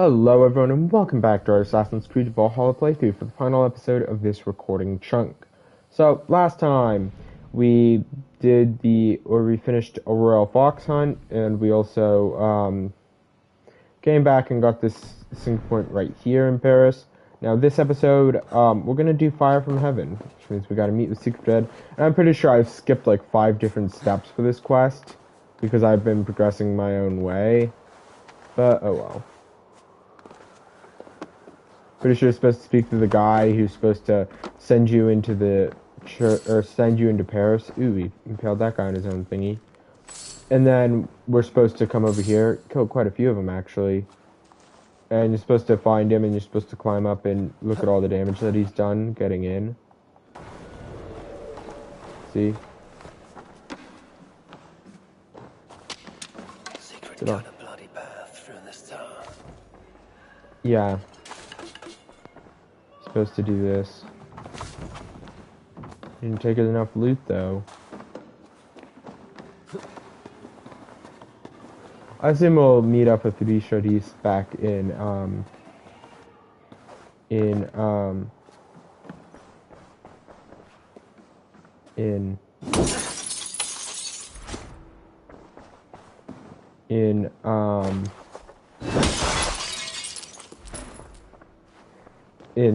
Hello everyone and welcome back to our Assassin's Creed Valhalla playthrough for the final episode of this recording chunk. So, last time we finished a royal fox hunt, and we also came back and got this sync point right here in Paris. Now this episode, we're gonna do Fire from Heaven, which means we gotta meet with Siegfried, and I'm pretty sure I've skipped like 5 different steps for this quest, because I've been progressing my own way, but oh well. Pretty sure you're supposed to speak to the guy who's supposed to send you into the church, or send you into Paris. Ooh, he impaled that guy on his own thingy. And then we're supposed to come over here, kill quite a few of them actually. And you're supposed to find him, and you're supposed to climb up and look at all the damage that he's done getting in. See? Secret cut a bloody path through this tower. Yeah. Supposed to do this. Didn't take enough loot though. I assume we'll meet up with the Shadis back in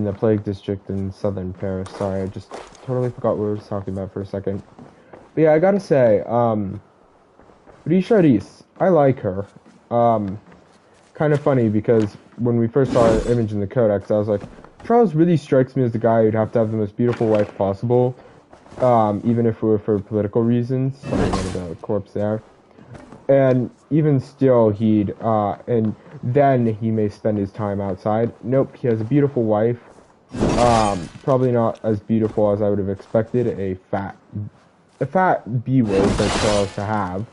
the Plague District in southern Paris. Sorry, I just totally forgot what we were talking about for a second. But yeah, I gotta say, Richardis, I like her. Kind of funny because when we first saw her image in the Codex, I was like, Charles really strikes me as the guy who'd have to have the most beautiful wife possible, even if it were for political reasons. Sorry about the corpse there. And even still, and then he may spend his time outside. Nope, he has a beautiful wife. Probably not as beautiful as I would have expected a fat B-word that Charles to have.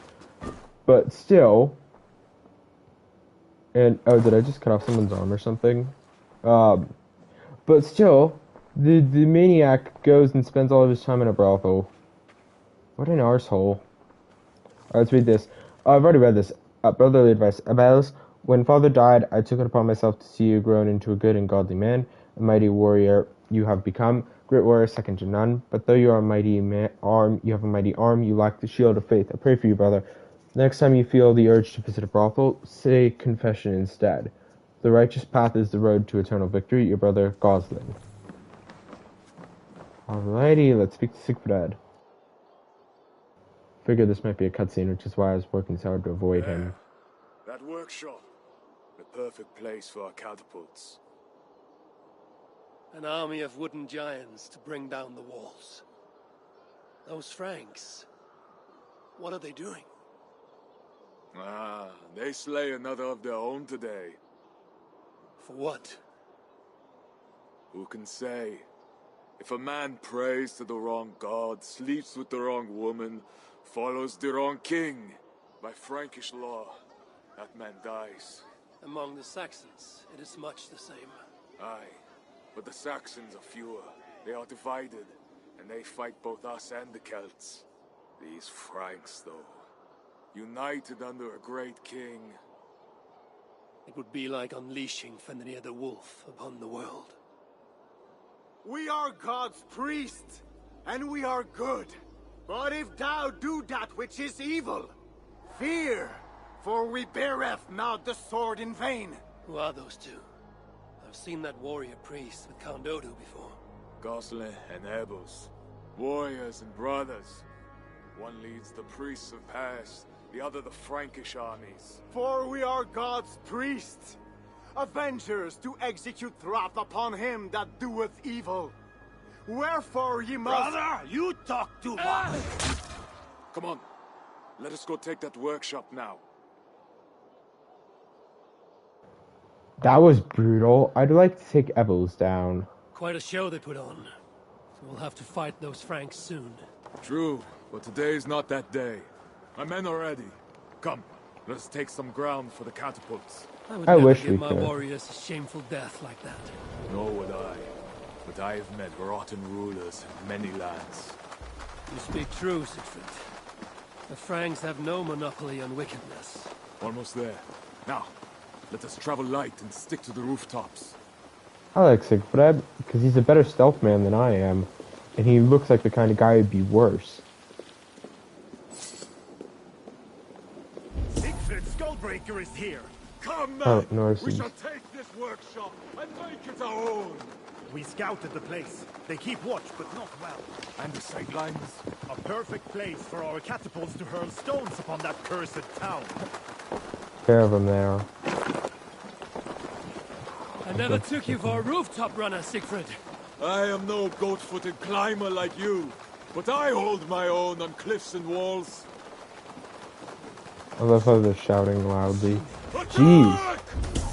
But still, and, oh, did I just cut off someone's arm or something? But still, the maniac goes and spends all of his time in a brothel. What an arsehole. Alright, let's read this. I've already read this. Brotherly advice. Abels, when father died, I took it upon myself to see you grown into a good and godly man. A mighty warrior you have become. Great warrior, second to none. But though you are a mighty you have a mighty arm, you lack the shield of faith. I pray for you, brother. The next time you feel the urge to visit a brothel, say confession instead. The righteous path is the road to eternal victory. Your brother, Goslin. Alrighty, let's speak to Siegfried. Figured this might be a cutscene, which is why I was working so hard to avoid him. That workshop. The perfect place for our catapults. An army of wooden giants to bring down the walls. Those Franks, what are they doing? They slay another of their own today. For what? Who can say? If a man prays to the wrong god, sleeps with the wrong woman, follows the wrong king, by Frankish law, that man dies. Among the Saxons, it is much the same. Aye, but the Saxons are fewer. They are divided, and they fight both us and the Celts. These Franks, though, united under a great king. It would be like unleashing Fenrir the Wolf upon the world. We are God's priests, and we are good. But if thou do that which is evil, fear, for we beareth not the sword in vain. Who are those two? I've seen that warrior priest with Count Odo before. Goslin and Ebos, warriors and brothers. One leads the priests of Paris, the other the Frankish armies. For we are God's priests, avengers to execute wrath upon him that doeth evil. Wherefore ye must— Brother, you talk too much! Come on, let us go take that workshop now. That was brutal. I'd like to take Ebels down. Quite a show they put on. We'll have to fight those Franks soon. True, but today is not that day. My men are ready. Come, let us take some ground for the catapults. I would I never wish give we my could. warriors a shameful death like that. Nor would I. But I have met rotten rulers in many lands. You speak true, Siegfried. The Franks have no monopoly on wickedness. Almost there. Now, Let us travel light and stick to the rooftops. I like Siegfried because he's a better stealth man than I am, and he looks like the kind of guy who'd be worse. Siegfried Skullbreaker is here. Come, men! Oh, no, We shall take this workshop and make it our own! We scouted the place. They keep watch, but not well. And the sight lines? A perfect place for our catapults to hurl stones upon that cursed town. Pair of them there. I never took you for a rooftop runner, Siegfried. I am no goat-footed climber like you, but I hold my own on cliffs and walls. I love how they're shouting loudly. Jeez.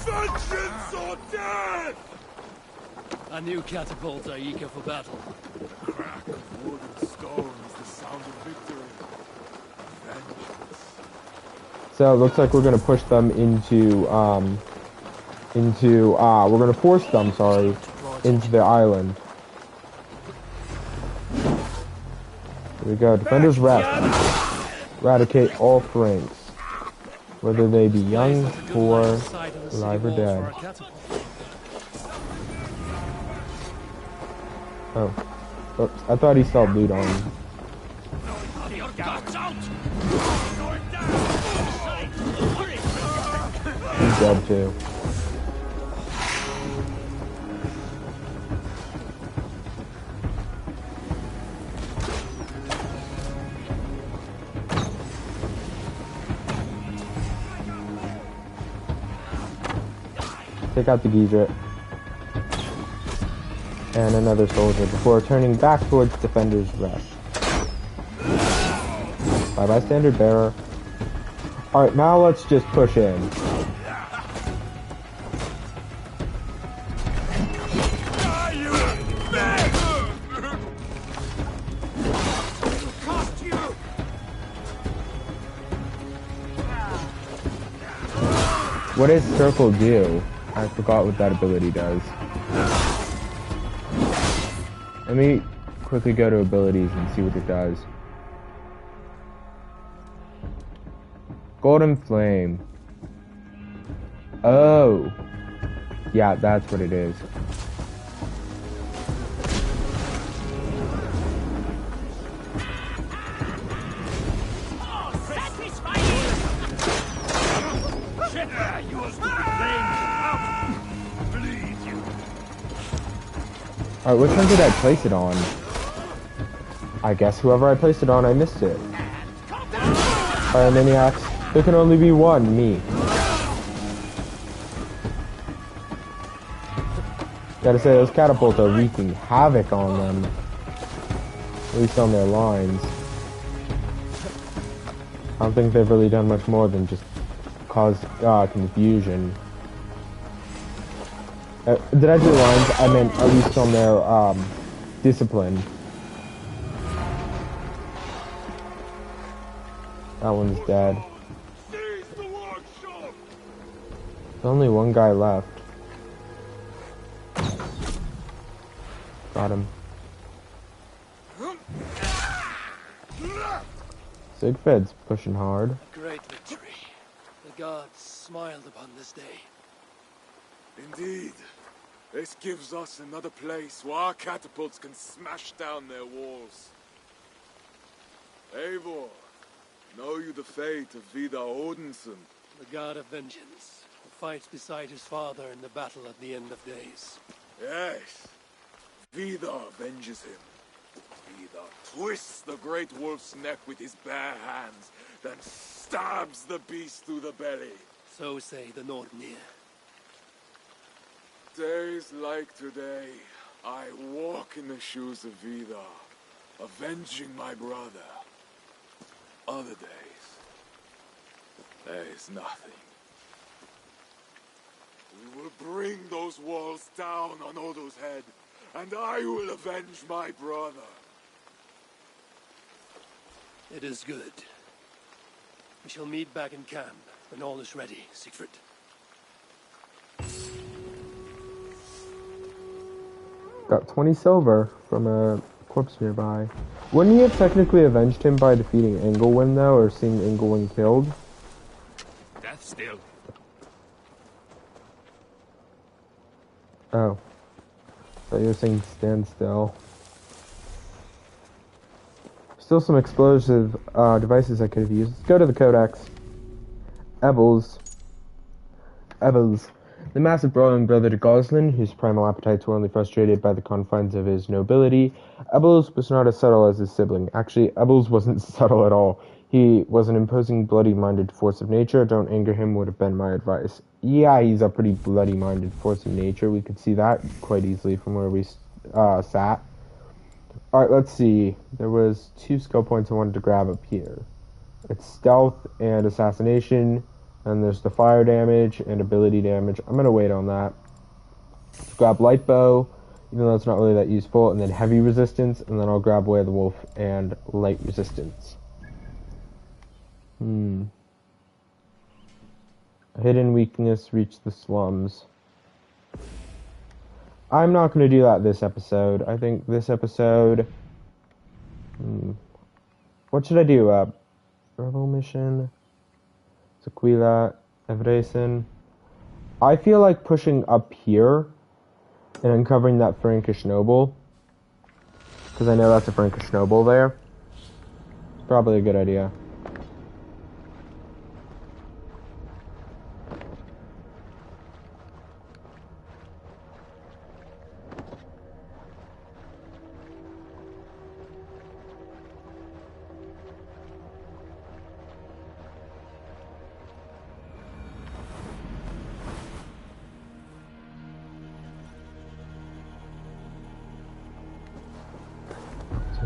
Vengeance or death! Our new catapults are eager for battle. The crack of wood and stone is the sound of victory. Vengeance. So it looks like we're gonna push them we're gonna force them, sorry, into the island. Here we go. Defenders rest. Eradicate all Franks, whether they be young, poor, alive or dead. Oh. Oops, I thought he saw loot on him. He's dead too. Take out the geezer. And another soldier before turning back towards defenders rest. Bye-bye, standard bearer. Alright, now let's just push in. What does circle do? I forgot what that ability does. Let me quickly go to abilities and see what it does. Golden Flame. Oh. Yeah, that's what it is. Alright, which one did I place it on? I guess whoever I placed it on, I missed it. Alright, maniacs. There can only be one, me. Gotta say, those catapults are wreaking havoc on them. At least on their lines. I don't think they've really done much more than just cause confusion. Did I do lines? I meant at least on their discipline. That one's dead. There's only one guy left. Got him. Siegfried's pushing hard. Great victory. The gods smiled upon this day. Indeed. This gives us another place where our catapults can smash down their walls. Eivor, know you the fate of Vidar-Odinson? The god of vengeance, who fights beside his father in the battle at the end of days. Yes. Vidar avenges him. Vidar twists the great wolf's neck with his bare hands, then stabs the beast through the belly. So say the Nordnir. Days like today, I walk in the shoes of Vidar, avenging my brother. Other days, there is nothing. We will bring those walls down on Odo's head, and I will avenge my brother. It is good. We shall meet back in camp when all is ready, Siegfried. Got 20 silver from a corpse nearby. Wouldn't he have technically avenged him by defeating Engelwin, though, or seeing Engelwin killed? Death still. Oh. Thought you were saying stand still. Still some explosive devices I could have used. Let's go to the Codex. Ebels. Ebels. The massive brawling brother to Goslin, whose primal appetites were only frustrated by the confines of his nobility. Ebels was not as subtle as his sibling. Actually, Ebels wasn't subtle at all. He was an imposing, bloody-minded force of nature. Don't anger him would have been my advice. Yeah, he's a pretty bloody-minded force of nature. We could see that quite easily from where we sat. Alright, let's see. There was 2 skill points I wanted to grab up here. It's stealth and assassination. And there's the fire damage and ability damage. I'm going to wait on that. Grab light bow, even though it's not really that useful. And then heavy resistance. And then I'll grab Way of the Wolf and light resistance. A hidden weakness, reach the slums. I'm not going to do that this episode. I think this episode... What should I do? Rebel mission... Sequila, Evresin. I feel like pushing up here and uncovering that Frankish noble. Because I know that's a Frankish noble there. Probably a good idea.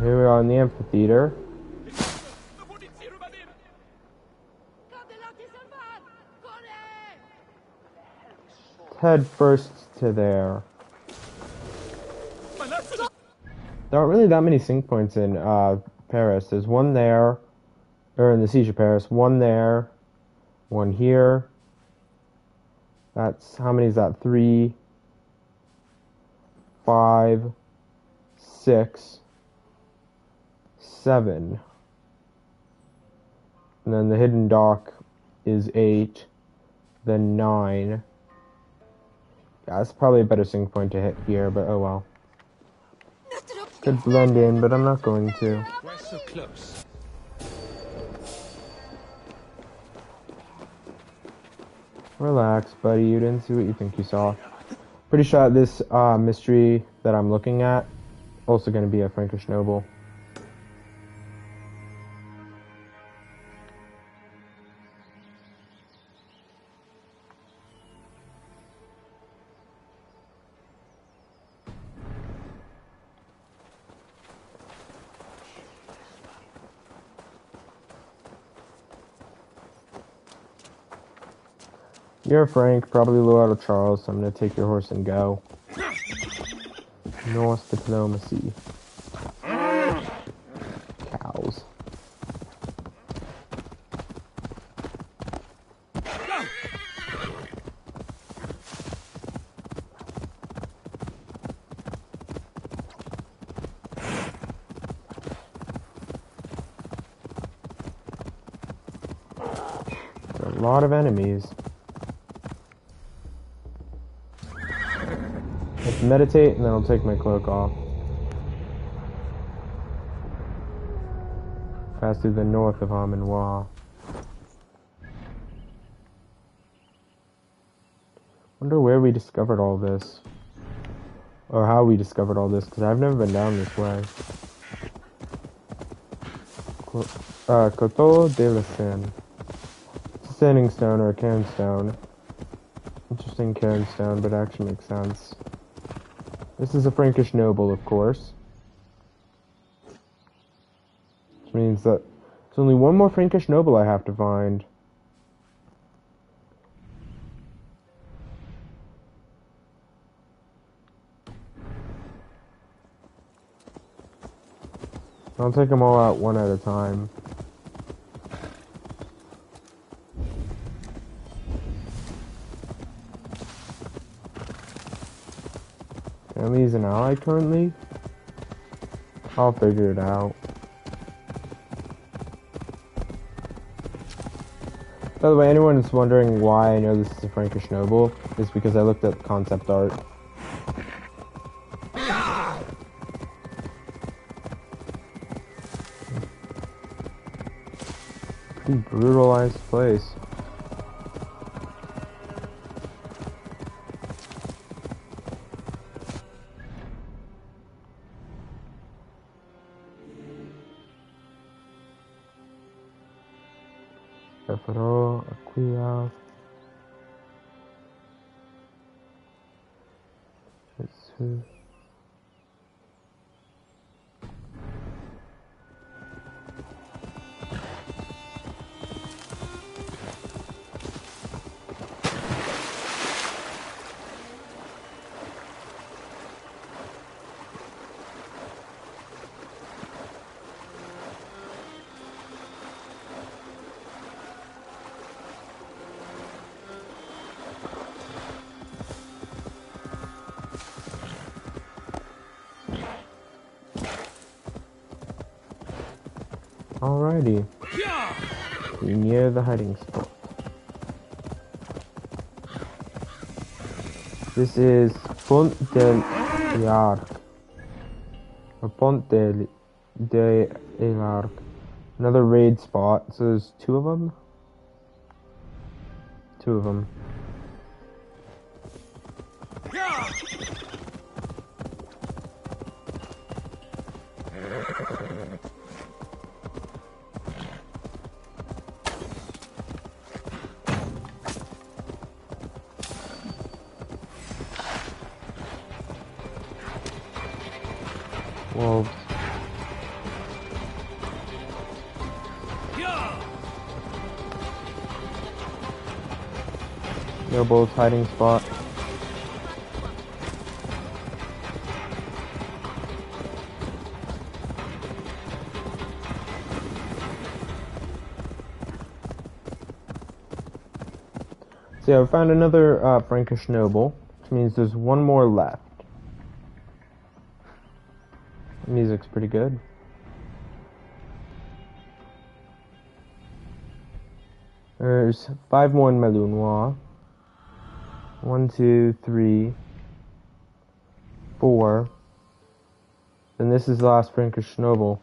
Here we are in the amphitheater. Head first to there. There aren't really that many sync points in Paris. There's one there, or in the Siege of Paris. One there, one here. That's, how many is that? 3, 5, 6, 7. And then the hidden dock is 8, then 9. Yeah, that's probably a better sync point to hit here, but oh well. Could blend in, but I'm not going to. We're so close. Relax, buddy. You didn't see what you think you saw. Pretty sure this mystery that I'm looking at also going to be a Frankish noble. You're Frank, probably low out of Charles, so I'm going to take your horse and go. North diplomacy. Cows. There are a lot of enemies. Let's meditate, and then I'll take my cloak off. Pass through the north of Amenoir. Wonder where we discovered all this. Or how we discovered all this, because I've never been down this way. Coteau de la Seine. It's a standing stone or a cairn stone. Interesting cairn stone, but actually makes sense. This is a Frankish noble, of course. Which means that there's only one more Frankish noble I have to find. I'll take them all out one at a time. Emily's an ally currently? I'll figure it out. By the way, anyone is wondering why I know this is a Frankish noble, is because I looked at concept art. Pretty brutalized place. Preferó Aquila. Alrighty. Near the hiding spot. This is Pont del Arc. Or Pont de el Arc. Another raid spot. So there's two of them? Two of them. Wolves. Nobles hiding spot. So yeah, we found another Frankish noble, which means there's one more left. The music's pretty good. There's 5 more in Malinois. 1, 2, 3, 4. And this is the last Frankish noble.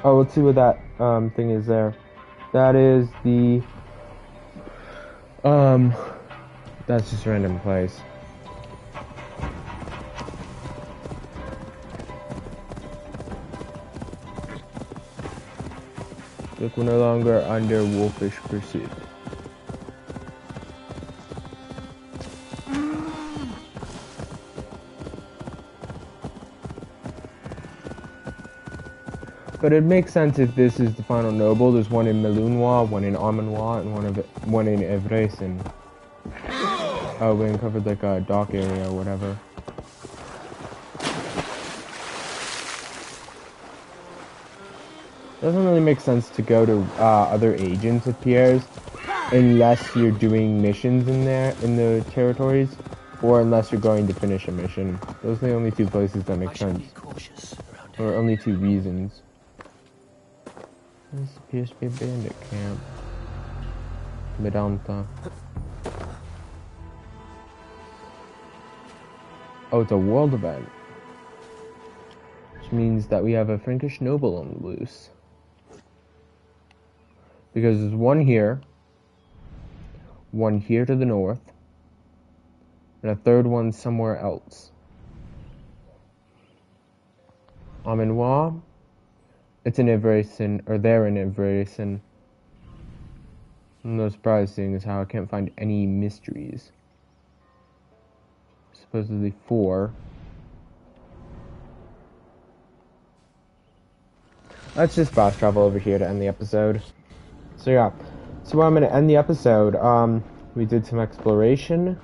Oh, let's see what that thing is there. That is the that's just a random place. Look, we're no longer under wolfish pursuit. But it makes sense if this is the final noble. There's one in Malinois, one in Armanois, and one in Evresen. Oh, we uncovered like a dock area or whatever. Doesn't really make sense to go to other agents of Pierre's unless you're doing missions in the territories, or unless you're going to finish a mission. Those are the only 2 places that make sense. Or only 2 reasons. This appears to be a bandit camp. Medanta. Oh, it's a world event. Which means that we have a Frankish noble on the loose. Because there's one here to the north, and a third one somewhere else. Armanois, it's in Evresen, or they're in Evresen. No surprise, seeing as how I can't find any mysteries. Supposedly 4. Let's just fast travel over here to end the episode. So yeah, so I'm going to end the episode. We did some exploration.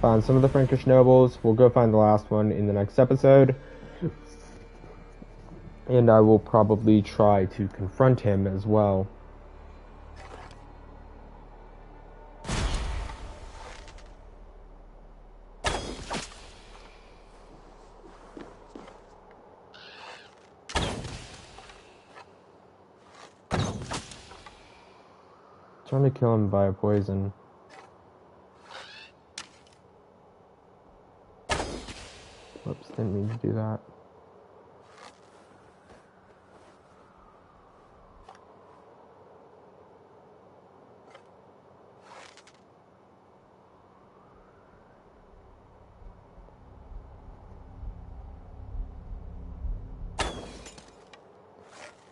Found some of the Frankish nobles. We'll go find the last one in the next episode. And I will probably try to confront him as well. Trying to kill him by poison. Whoops, didn't mean to do that.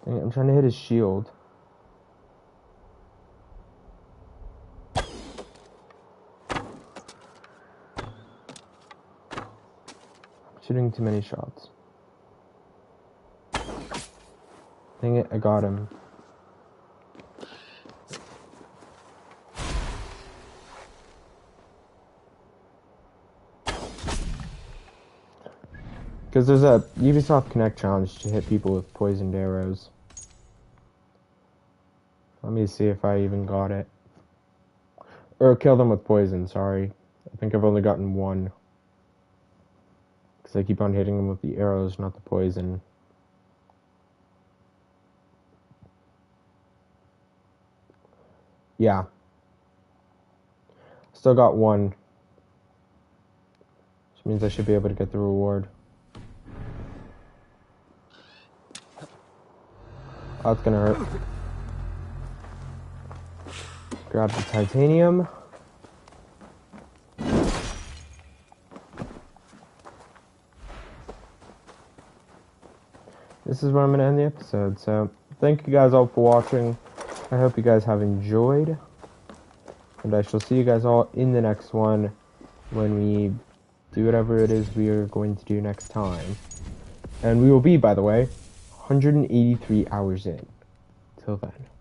I'm trying to hit his shield. Shooting too many shots. Dang it, I got him. Because there's a Ubisoft Connect challenge to hit people with poisoned arrows. Let me see if I even got it. Or kill them with poison, sorry. I think I've only gotten one. Because I keep on hitting them with the arrows, not the poison. Yeah. Still got one. Which means I should be able to get the reward. Oh, it's gonna hurt. Grab the titanium. This is where I'm going to end the episode. So, thank you guys all for watching. I hope you guys have enjoyed. And I shall see you guys all in the next one when we do whatever it is we are going to do next time. And we will be, by the way, 183 hours in. Till then.